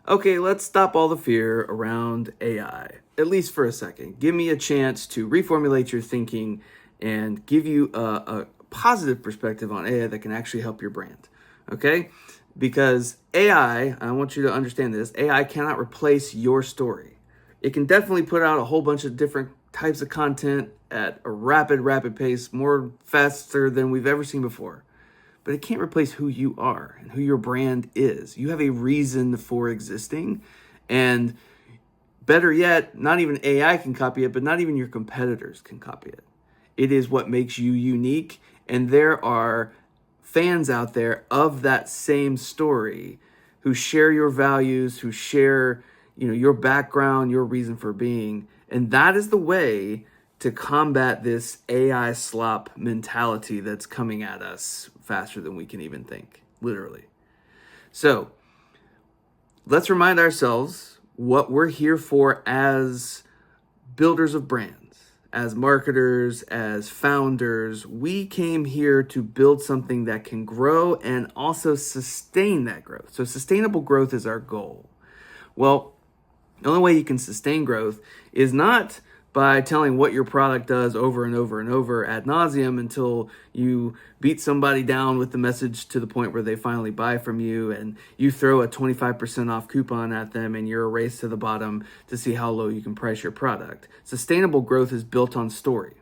Okay, let's stop all the fear around AI, at least for a second. Give me a chance to reformulate your thinking and give you a positive perspective on AI that can actually help your brand. Okay? Because I want you to understand this, AI cannot replace your story. It can definitely put out a whole bunch of different types of content at a rapid pace, more faster than we've ever seen before, but it can't replace who you are and who your brand is. You have a reason for existing, and better yet, not even AI can copy it, but not even your competitors can copy it. It is what makes you unique, and there are fans out there of that same story who share your values, who share, your background, your reason for being, and that is the way to combat this AI slop mentality that's coming at us faster than we can even think, literally. So let's remind ourselves what we're here for as builders of brands, as marketers, as founders. We came here to build something that can grow and also sustain that growth. So sustainable growth is our goal. Well, the only way you can sustain growth is not by telling what your product does over and over and over ad nauseum until you beat somebody down with the message to the point where they finally buy from you, and you throw a 25% off coupon at them and you're a race to the bottom to see how low you can price your product. Sustainable growth is built on story.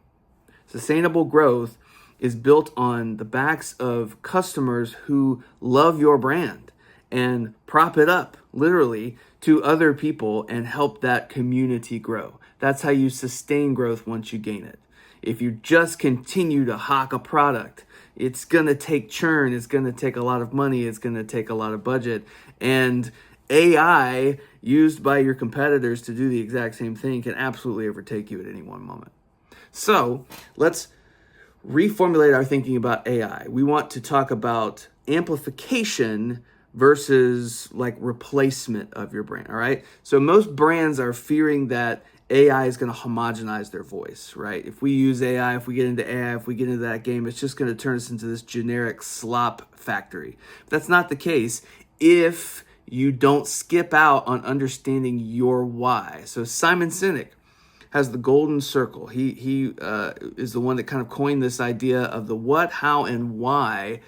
Sustainable growth is built on the backs of customers who love your brand and prop it up, literally, to other people and help that community grow. That's how you sustain growth once you gain it. If you just continue to hawk a product, it's going to take churn, it's going to take a lot of money, it's going to take a lot of budget. And AI used by your competitors to do the exact same thing can absolutely overtake you at any one moment. So let's reformulate our thinking about AI. We want to talk about amplification versus like replacement of your brand, all right? So most brands are fearing that AI is going to homogenize their voice, right? If we use AI, if we get into AI, if we get into that game, it's just going to turn us into this generic slop factory. But that's not the case if you don't skip out on understanding your why. So Simon Sinek has the golden circle. He is the one that kind of coined this idea of the what, how, and why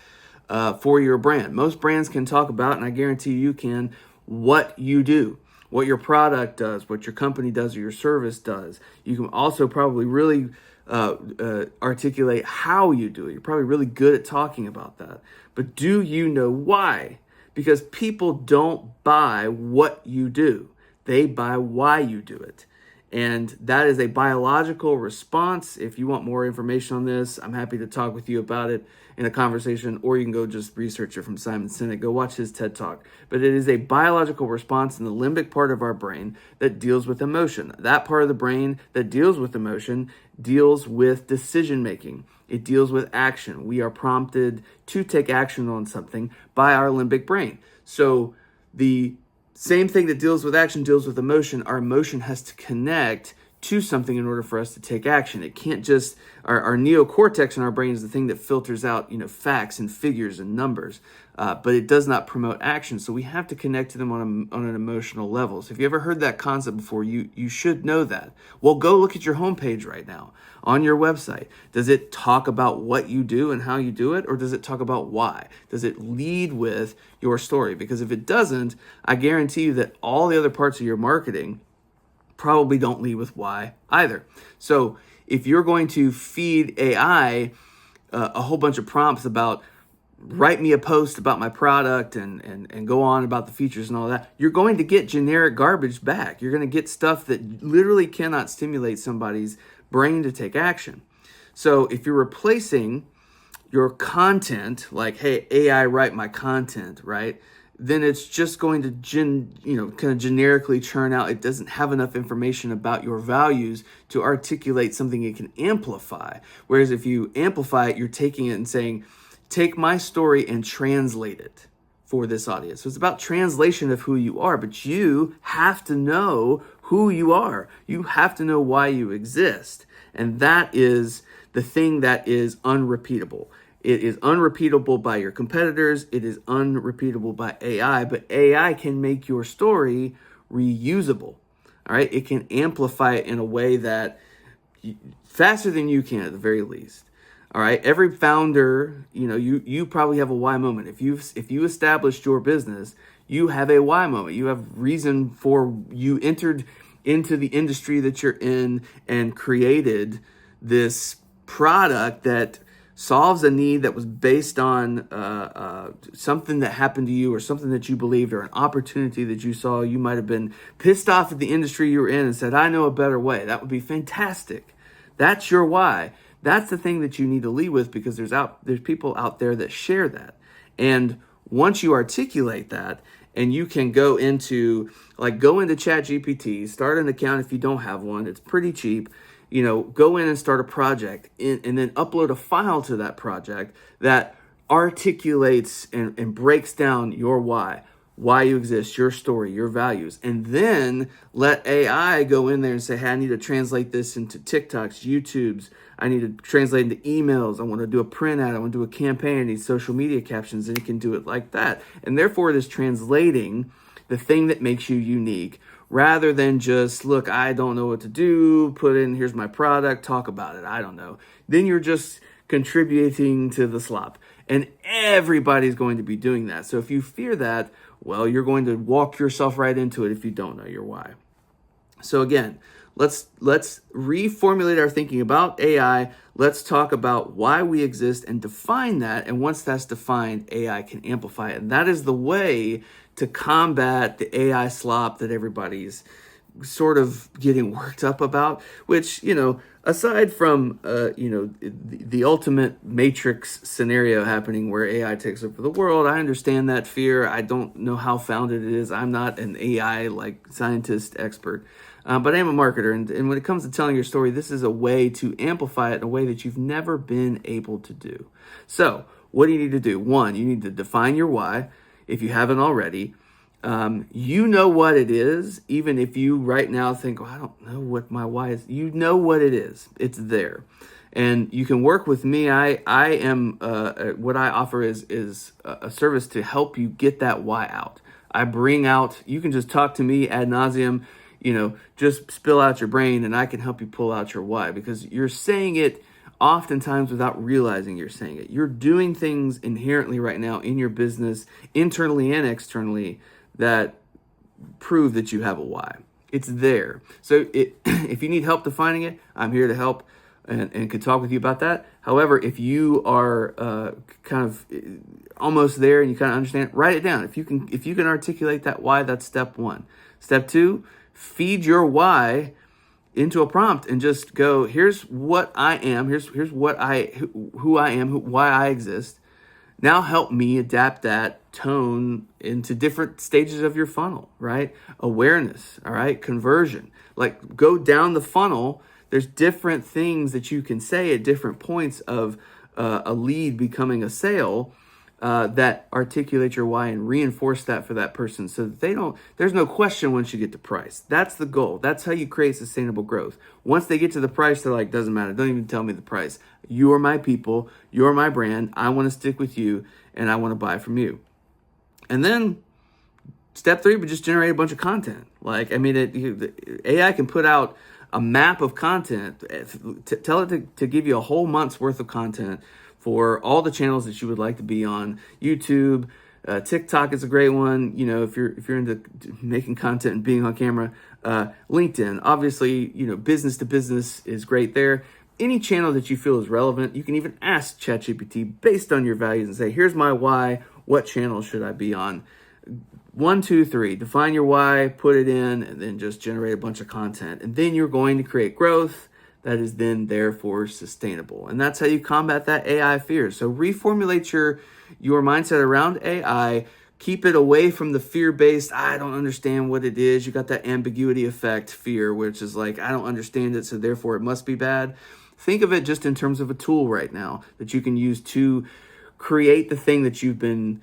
for your brand. Most brands can talk about, and I guarantee you can, what you do, what your product does, what your company does, or your service does. You can also probably really articulate how you do it. You're probably really good at talking about that. But do you know why? Because people don't buy what you do. They buy why you do it. And that is a biological response. If you want more information on this, I'm happy to talk with you about it in a conversation, or you can go just research it from Simon Sinek. Go watch his TED Talk. But it is a biological response in the limbic part of our brain that deals with emotion. That part of the brain that deals with emotion deals with decision making. It deals with action. We are prompted to take action on something by our limbic brain. So the same thing that deals with action deals with emotion. Our emotion has to connect to something in order for us to take action. It can't just, our neocortex in our brain is the thing that filters out, facts and figures and numbers, but it does not promote action. So we have to connect to them on an emotional level. So if you ever heard that concept before, you should know that. Well, go look at your homepage right now on your website. Does it talk about what you do and how you do it, or does it talk about why? Does it lead with your story? Because if it doesn't, I guarantee you that all the other parts of your marketing probably don't lead with why either. So if you're going to feed AI a whole bunch of prompts about write me a post about my product and go on about the features and all that, you're going to get generic garbage back. You're going to get stuff that literally cannot stimulate somebody's brain to take action. So if you're replacing your content, like, hey, AI, write my content, right? Then it's just going to kind of generically churn out. It doesn't have enough information about your values to articulate something it can amplify. Whereas if you amplify it, you're taking it and saying, take my story and translate it for this audience. So it's about translation of who you are, but you have to know who you are. You have to know why you exist. And that is the thing that is unrepeatable. It is unrepeatable by your competitors. It is unrepeatable by AI, but AI can make your story reusable. All right. It can amplify it in a way that faster than you can at the very least. All right. Every founder, you probably have a why moment. If you established your business, you have a why moment. You have reason for you entered into the industry that you're in and created this product that solves a need that was based on something that happened to you or something that you believed or an opportunity that you saw. You might have been pissed off at the industry you were in and said, I know a better way. That would be fantastic. That's your why. That's the thing that you need to lead with, because there's people out there that share that. And once you articulate that, and you can go into ChatGPT, start an account if you don't have one. It's pretty cheap. Go in and start a project and then upload a file to that project that articulates and breaks down your why you exist, your story, your values. And then let AI go in there and say, hey, I need to translate this into TikToks, YouTubes. I need to translate into emails. I want to do a print ad. I want to do a campaign. I need social media captions. And it can do it like that. And therefore, it is translating the thing that makes you unique, rather than just, look, I don't know what to do, put in, here's my product, talk about it. I don't know. Then you're just contributing to the slop. And everybody's going to be doing that. So if you fear that, well, you're going to walk yourself right into it if you don't know your why. So again, let's reformulate our thinking about AI. Let's talk about why we exist and define that. And once that's defined, AI can amplify it. And that is the way to combat the AI slop that everybody's sort of getting worked up about, which, aside from, the ultimate Matrix scenario happening where AI takes over the world, I understand that fear. I don't know how founded it is. I'm not an AI scientist expert, but I am a marketer. And when it comes to telling your story, this is a way to amplify it in a way that you've never been able to do. So what do you need to do? One, you need to define your why. If you haven't already, you know what it is. Even if you right now think, I don't know what my why is, you know what it is. It's there. And you can work with me. I am, what I offer is a service to help you get that why out. I bring out, you can just talk to me ad nauseum, just spill out your brain and I can help you pull out your why, because you're saying it oftentimes without realizing you're saying it. You're doing things inherently right now in your business, internally and externally, that prove that you have a why. It's there. So if you need help defining it, I'm here to help and could talk with you about that. However, if you are kind of almost there and you kind of understand, write it down. If you can articulate that why, that's step one. Step two, feed your why into a prompt and just go, here's what I am, here's who I am, why I exist. Now help me adapt that tone into different stages of your funnel, right? Awareness, all right? Conversion. Go down the funnel. There's different things that you can say at different points of a lead becoming a sale that articulate your why and reinforce that for that person so that there's no question once you get to price. That's the goal. That's how you create sustainable growth. Once they get to the price, they're like, doesn't matter. Don't even tell me the price. You are my people. You're my brand. I want to stick with you and I want to buy from you. And then step three would just generate a bunch of content. AI can put out a map of content, tell it to give you a whole month's worth of content for all the channels that you would like to be on. YouTube, TikTok is a great one. If you're into making content and being on camera, LinkedIn, obviously, business to business is great there. Any channel that you feel is relevant, you can even ask ChatGPT based on your values and say, here's my why, what channel should I be on? 1, 2, 3, define your why, put it in, and then just generate a bunch of content. And then you're going to create growth that is then therefore sustainable. And that's how you combat that AI fear. So reformulate your mindset around AI. Keep it away from the fear-based, I don't understand what it is. You got that ambiguity effect fear, which is I don't understand it, so therefore it must be bad. Think of it just in terms of a tool right now that you can use to create the thing that you've been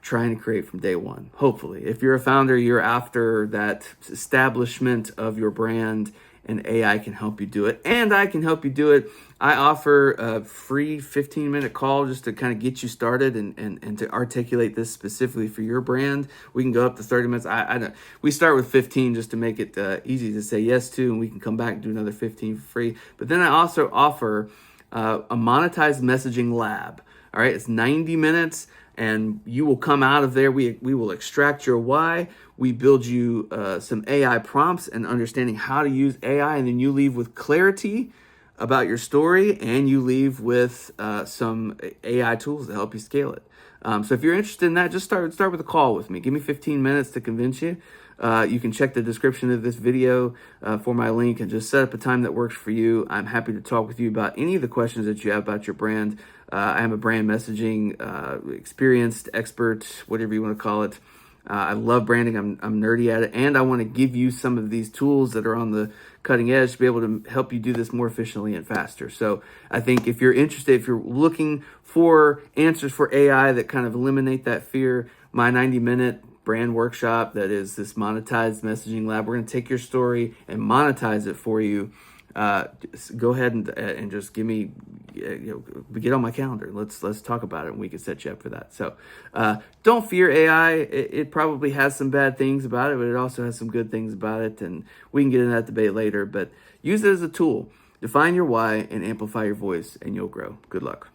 trying to create from day one. Hopefully, if you're a founder, you're after that establishment of your brand and AI can help you do it. And I can help you do it. I offer a free 15-minute call just to kind of get you started and to articulate this specifically for your brand. We can go up to 30 minutes. I don't, we start with 15 just to make it easy to say yes to, and we can come back and do another 15 for free. But then I also offer a monetized messaging lab. All right, it's 90 minutes, and you will come out of there. We will extract your why. We build you some AI prompts and understanding how to use AI, and then you leave with clarity about your story, and you leave with some AI tools to help you scale it. So if you're interested in that, just start with a call with me. Give me 15 minutes to convince you. You can check the description of this video for my link and just set up a time that works for you. I'm happy to talk with you about any of the questions that you have about your brand. I am a brand messaging experienced expert, whatever you want to call it. I love branding. I'm nerdy at it, and I want to give you some of these tools that are on the cutting edge to be able to help you do this more efficiently and faster. So I think if you're interested, if you're looking for answers for AI that kind of eliminate that fear, my 90-minute brand workshop that is this monetized messaging lab, we're going to take your story and monetize it for you. Just go ahead and just give me, get on my calendar. Let's talk about it, and we can set you up for that. So don't fear AI. It probably has some bad things about it, but it also has some good things about it, and we can get into that debate later. But use it as a tool. Define your why and amplify your voice, and you'll grow. Good luck.